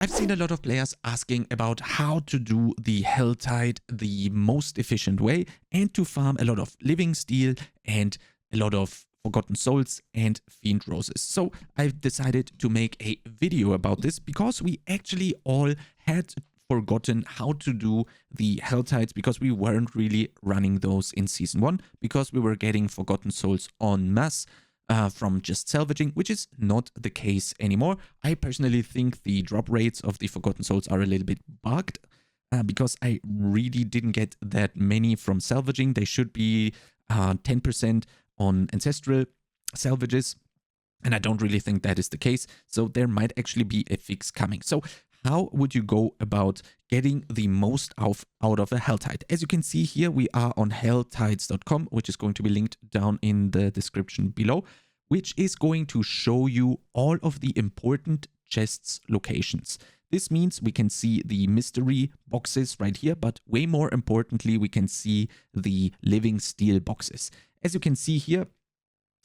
I've seen a lot of players asking about how to do the Hell Tide the most efficient way and to farm a lot of Living Steel and a lot of Forgotten Souls and Fiend Roses. So I've decided to make a video about this because we actually all had forgotten how to do the Hell Tides because we weren't really running those in Season 1 because we were getting Forgotten Souls en masse. From just salvaging, which is not the case anymore. I personally think the drop rates of the Forgotten Souls are a little bit bugged because I really didn't get that many from salvaging. They should be 10% on ancestral salvages, and I don't really think that is the case. So there might actually be a fix coming. So how would you go about getting the most out of a Hell Tide? As you can see here, we are on helltides.com, which is going to be linked down in the description below, which is going to show you all of the important chests locations. This means we can see the mystery boxes right here, but way more importantly, we can see the living steel boxes. As you can see here,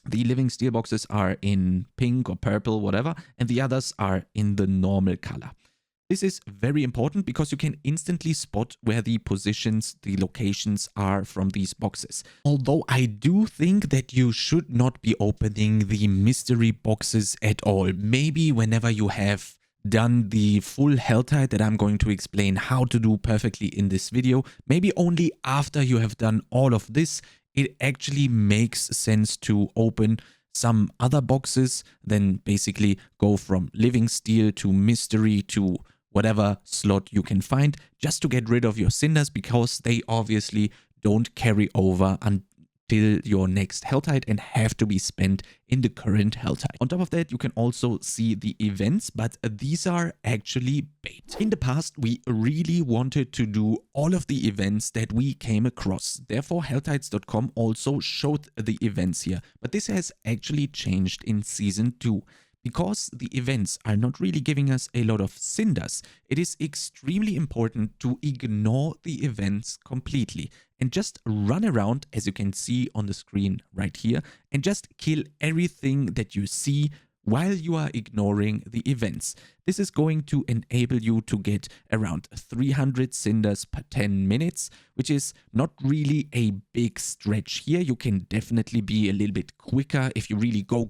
the living steel boxes are in pink or purple, whatever, and the others are in the normal color. This is very important because you can instantly spot where the positions, the locations are from these boxes. Although I do think that you should not be opening the mystery boxes at all. Maybe whenever you have done the full Hell Tide that I'm going to explain how to do perfectly in this video, maybe only after you have done all of this, it actually makes sense to open some other boxes, then basically go from living steel to mystery to whatever slot you can find, just to get rid of your cinders, because they obviously don't carry over until your next Hell Tide and have to be spent in the current Hell Tide. On top of that, you can also see the events, but these are actually bait. In the past, we really wanted to do all of the events that we came across. Therefore, helltides.com also showed the events here, but this has actually changed in Season 2. Because the events are not really giving us a lot of cinders, it is extremely important to ignore the events completely and just run around, as you can see on the screen right here, and just kill everything that you see while you are ignoring the events. This is going to enable you to get around 300 cinders per 10 minutes, which is not really a big stretch here. You can definitely be a little bit quicker if you really go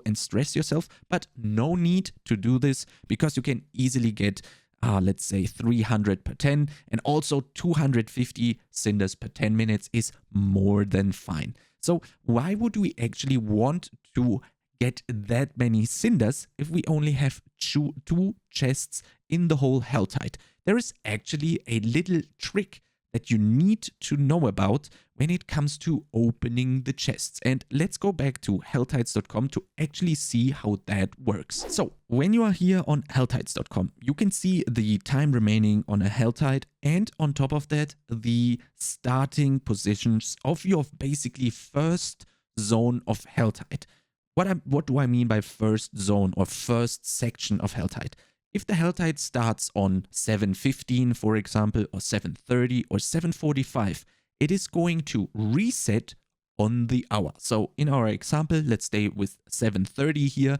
and stress yourself, but no need to do this because you can easily get let's say 300 per 10, and also 250 cinders per 10 minutes is more than fine. So why would we actually want to get that many cinders if we only have two chests in the whole Hell Tide? There is actually a little trick that you need to know about when it comes to opening the chests. And let's go back to helltides.com to actually see how that works. So when you are here on helltides.com, you can see the time remaining on a Hell Tide, and on top of that, the starting positions of your basically first zone of Hell Tide. What do I mean by first zone or first section of Hell Tide? If the Hell Tide starts on 7:15, for example, or 7:30 or 7:45, it is going to reset on the hour. So in our example, let's stay with 7:30 here.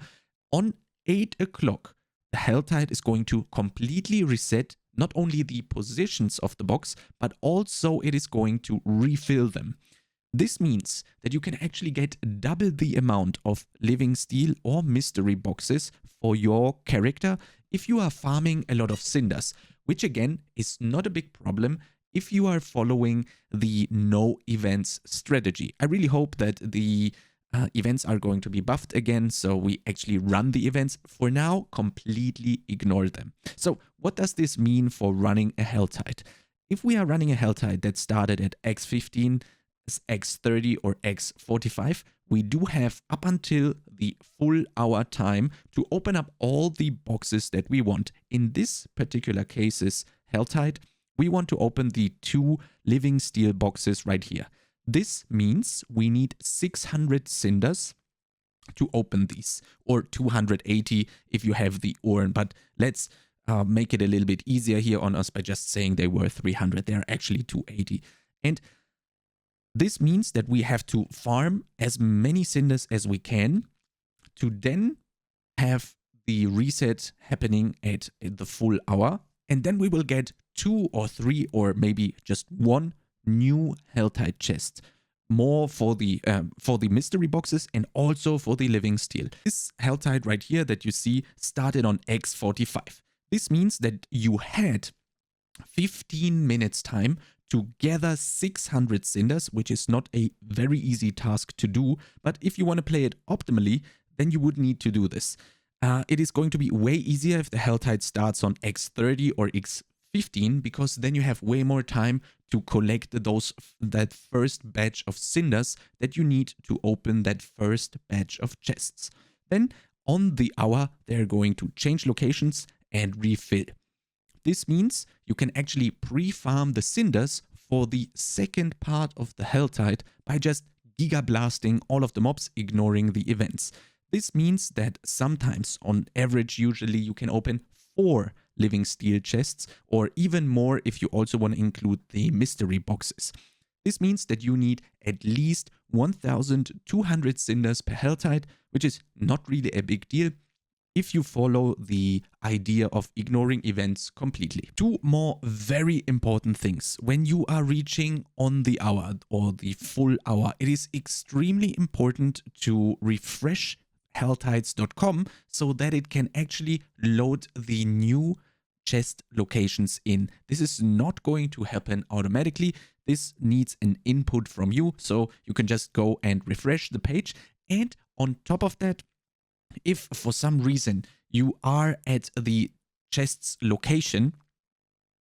On 8 o'clock, the Hell Tide is going to completely reset not only the positions of the box, but also it is going to refill them. This means that you can actually get double the amount of living steel or mystery boxes for your character if you are farming a lot of cinders, which again is not a big problem if you are following the no events strategy. I really hope that the events are going to be buffed again, so we actually run the events. For now, completely ignore them. So what does this mean for running a Hell Tide? If we are running a Hell Tide that started at X15, X30 or X45, we do have up until the full hour time to open up all the boxes that we want. In this particular cases, Hell Tide, we want to open the 2 living steel boxes right here. This means we need 600 cinders to open these, or 280 if you have the urn, but let's make it a little bit easier here on us by just saying they were 300. They are actually 280. And this means that we have to farm as many cinders as we can to then have the reset happening at the full hour. And then we will get 2 or 3 or maybe just 1 new Helltide chest. More for the mystery boxes and also for the living steel. This Helltide right here that you see started on X45. This means that you had 15 minutes time to gather 600 cinders, which is not a very easy task to do. But if you want to play it optimally, then you would need to do this. It is going to be way easier if the Helltide starts on X30 or X15, because then you have way more time to collect that first batch of cinders that you need to open that first batch of chests. Then on the hour, they're going to change locations and refill. This means you can actually pre-farm the cinders for the second part of the Helltide by just giga blasting all of the mobs, ignoring the events. This means that sometimes, on average, usually you can open 4 living steel chests, or even more if you also want to include the mystery boxes. This means that you need at least 1,200 cinders per Helltide, which is not really a big deal if you follow the idea of ignoring events completely. 2 more very important things. When you are reaching on the hour or the full hour, it is extremely important to refresh helltides.com so that it can actually load the new chest locations in. This is not going to happen automatically. This needs an input from you, so you can just go and refresh the page. And on top of that, if for some reason you are at the chest's location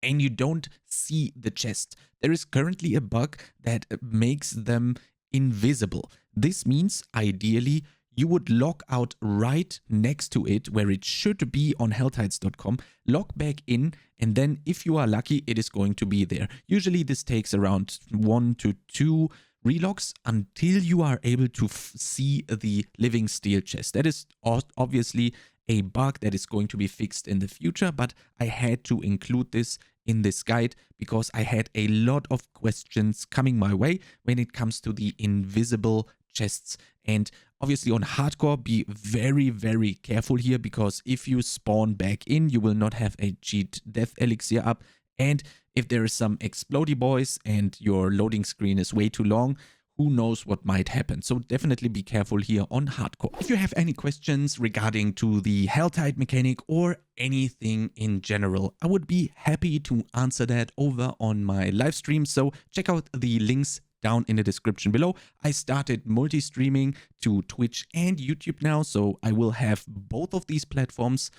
and you don't see the chest, there is currently a bug that makes them invisible. This means ideally you would log out right next to it where it should be on helltides.com, log back in, and then if you are lucky, it is going to be there. Usually this takes around 1 to 2 relogs until you are able to see the living steel chest. That is obviously a bug that is going to be fixed in the future, but I had to include this in this guide because I had a lot of questions coming my way when it comes to the invisible chests. And obviously on hardcore, be very, very careful here, because if you spawn back in, you will not have a cheat death elixir up. And if there is some explodey boys and your loading screen is way too long, who knows what might happen. So definitely be careful here on hardcore. If you have any questions regarding to the Helltide mechanic or anything in general, I would be happy to answer that over on my live stream. So check out the links down in the description below. I started multi-streaming to Twitch and YouTube now, so I will have both of these platforms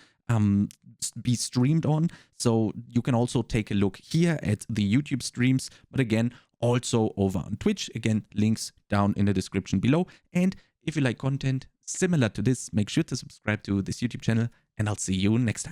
be streamed on. So you can also take a look here at the YouTube streams, but again, also over on Twitch. Again, links down in the description below. And if you like content similar to this, make sure to subscribe to this YouTube channel, and I'll see you next time.